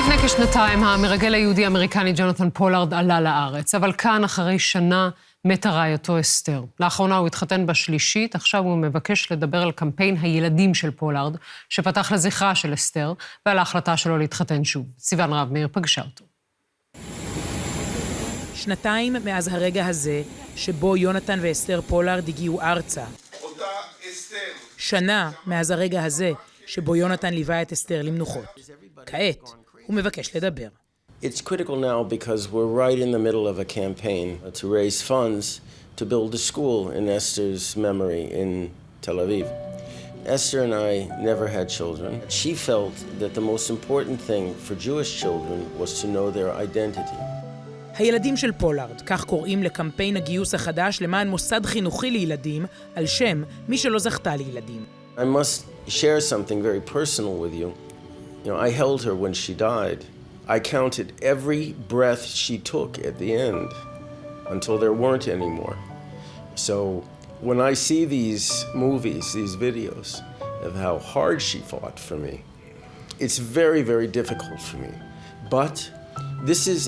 לפני כשנתיים המרגל היהודי-אמריקני ג'ונתן פולארד עלה לארץ, אבל כאן אחרי שנה מתה רעייתו אסתר. לאחרונה הוא התחתן בשלישית, עכשיו הוא מבקש לדבר על קמפיין הילדים של פולארד, שפתח לזכרה של אסתר, ועל ההחלטה שלו להתחתן שוב. סיוון רב מאיר פגשה אותו. שנתיים מאז הרגע הזה, שבו יונתן ואסתר פולארד הגיעו ארצה. אותה אסתר. שנה מאז הרגע הזה, שבו יונתן ליווה את אסתר למנוחות. כעת הוא מבקש לדבר. It's critical now because we're right in the middle of a campaign to raise funds to build a school in Esther's memory in Tel Aviv. Esther and I never had children. She felt that the most important thing for Jewish children was to know their identity. הילדים של פולארד, כך קוראים לקמפיין הגיוס החדש למען מוסד חינוכי לילדים, על שם מי שלא זכתה לילדים. I must share something very personal with you. You know, I held her when she died. I counted every breath she took at the end until there weren't any more. So when I see these movies, these videos of how hard she fought for me, it's very, very difficult for me. But this is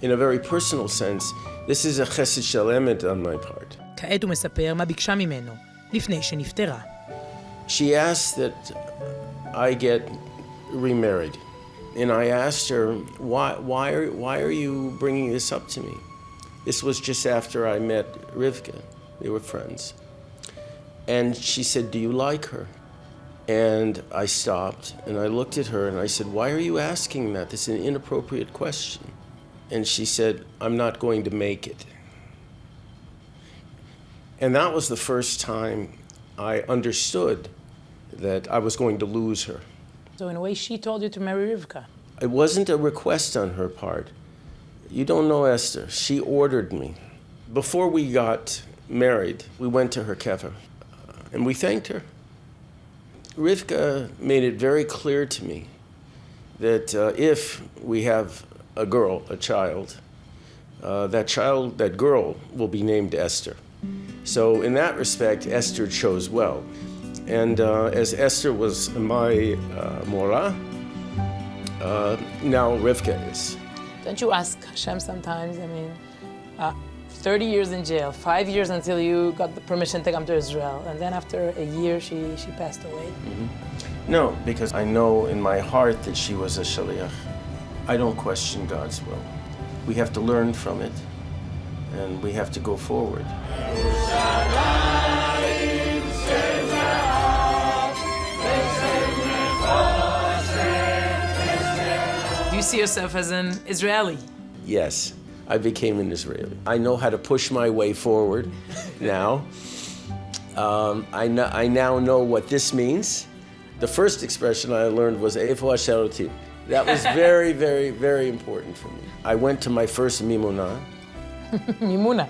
in a very personal sense, this is a chesed shel emet on my part. כעת הוא מספר מה ביקשה ממנו, לפני שנפטרה. She asked that I get remarried. And I asked her, why are you bringing this up to me? This was just after I met Rivka. They were friends. And she said, do you like her? And I stopped and I looked at her and I said, why are you asking that? This is an inappropriate question. And she said, I'm not going to make it. And that was the first time I understood that I was going to lose her. So in a way she told you to marry Rivka. It wasn't a request on her part. You don't know Esther. She ordered me. Before we got married, we went to her kever and we thanked her. Rivka made it very clear to me that if we have a girl, a child, that girl will be named Esther. So in that respect, Esther chose well. And as Esther was my mora, now Rivka is. Don't you ask Hashem sometimes? I mean, 30 years in jail, 5 years until you got the permission to come to Israel, and then after a year she passed away? Mm-hmm. No, because I know in my heart that she was a shaliach. I don't question God's will. We have to learn from it, and we have to go forward. Do you see yourself as an Israeli? Yes, I became an Israeli. I know how to push my way forward now. I now know what this means. The first expression I learned was Eifo Asher Oti. That was very, very, very important for me. I went to my first Mimunah. Mimuna.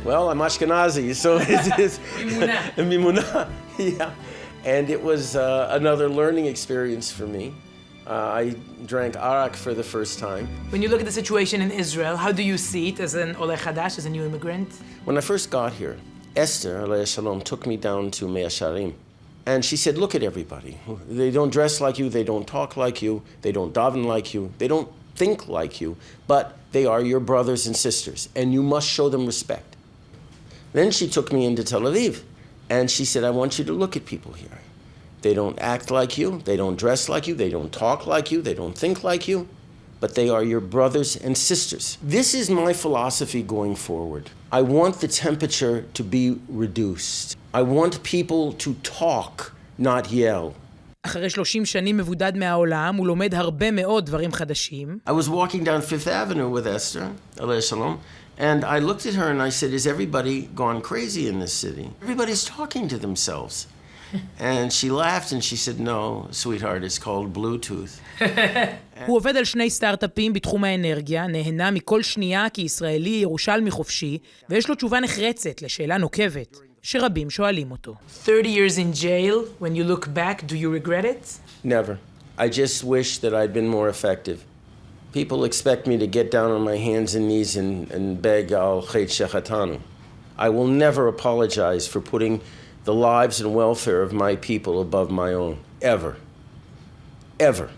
Well, I'm Ashkenazi, so it is Mimunah. Yeah. And it was another learning experience for me. I drank arak for the first time. When you look at the situation in Israel, how do you see it as an Oleh Chadash, as a new immigrant? When I first got here, Esther, alayhi shalom, took me down to Mea Sharim. And she said, look at everybody. They don't dress like you, they don't talk like you, they don't daven like you, they don't think like you, but they are your brothers and sisters, and you must show them respect. Then she took me into Tel Aviv, and she said, I want you to look at people here. They don't act like you, they don't dress like you, they don't talk like you, they don't think like you, but they are your brothers and sisters. This is my philosophy going forward. I want the temperature to be reduced. I want people to talk, not yell. אחרי 30 שנים מבודד מהעולם, הוא לומד הרבה מאוד דברים חדשים. I was walking down Fifth Avenue with Esther, alayhi shalom, and I looked at her and I said, is everybody gone crazy in this city? Everybody's talking to themselves. And she laughed and she said, no, sweetheart, it's called Bluetooth. הוא עובד על שני סטארט-אפים בתחום האנרגיה, נהנה מכל שנייה כישראלי ירושלמי חופשי, ויש לו תשובה נחרצת לשאלה נוקבת, שרבים שואלים אותו. 30 years in jail, when you look back, do you regret it? Never. I just wish that I'd been more effective. People expect me to get down on my hands and knees and beg al chet shechatanu. I will never apologize for putting the lives and welfare of my people above my own. Ever. Ever.